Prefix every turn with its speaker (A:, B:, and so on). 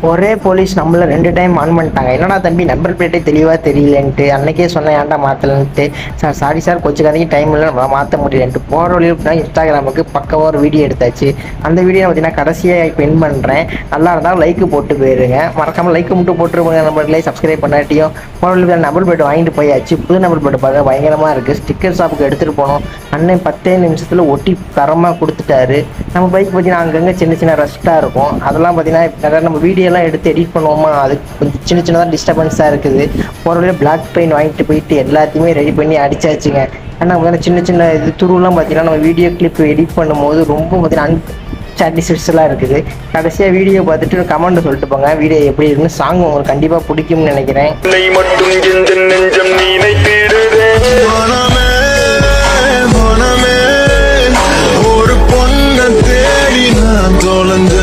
A: ஒரே போலீஸ் நம்மள 2 time on பண்ணிட்டாங்க. என்னடா தம்பி நம்பர் பிளேட்டே தெளிவாக தெரியலன்ட்டு அன்னைக்கே சொன்னேன் ஏன்டா மாற்றலன்ட்டு. சார் சாரி சார் கொச்சுக்காதீங்க டைம் இல்லை நம்ம மாற்ற முடியலன்ட்டு போகிற வழியில் இன்ஸ்டாகிராமுக்கு பக்கமாக ஒரு வீடியோ எடுத்தாச்சு. அந்த வீடியோ பார்த்தீங்கன்னா கடைசியாக இப்போ என் பண்ணுறேன். நல்லா இருந்தால் லைக்கு போட்டு போயிருங்க. மறக்காமல் லைக்கு மட்டும் போட்டுருப்பாங்க. நம்மளே சப்ஸ்கிரைப் பண்ணாட்டியும் போகிற வழியில் நம்பர் பிளேட் வாங்கிட்டு போயாச்சு. புது நம்பர் பிளேட் பார்க்க பயங்கரமாக இருக்குது. ஸ்டிக்கர் ஷாப்புக்கு எடுத்துகிட்டு போனோம். அண்ணன் 10 நிமிஷத்தில் ஒட்டி தரமாக கொடுத்துட்டாரு. நம்ம பைக் பார்த்தீங்கன்னா அங்கங்கே சின்ன சின்ன ரஸ்ட்டாக இருக்கும். அதெல்லாம் பார்த்தீங்கன்னா நம்ம வீடியோலாம் எடுத்து எடிட் பண்ணுவோமா, அது கொஞ்சம் சின்ன சின்னதாக டிஸ்டர்பன்ஸாக இருக்குது. போகிற வழியில் பிளாக் பெயிண்ட் வாங்கிட்டு போயிட்டு எல்லாத்தையுமே ரெடி பண்ணி அடிச்சாச்சுங்க. ஆனால் பார்த்தீங்கன்னா சின்ன சின்ன இது துருவெலாம் பார்த்தீங்கன்னா நம்ம வீடியோ கிளிப் எடிட் பண்ணும்போது ரொம்ப பார்த்தீங்கன்னா சாட்டிஸ்ஃபேக்ஷனாக இருக்குது. கடைசியாக வீடியோ பார்த்துட்டு கமெண்ட் சொல்லிட்டு போங்க வீடியோ எப்படி இருக்குன்னு. சாங் உங்களுக்கு கண்டிப்பாக பிடிக்கும்னு நினைக்கிறேன்.
B: ஒரு பொண்ண தேடி நான் தொலைஞ்ச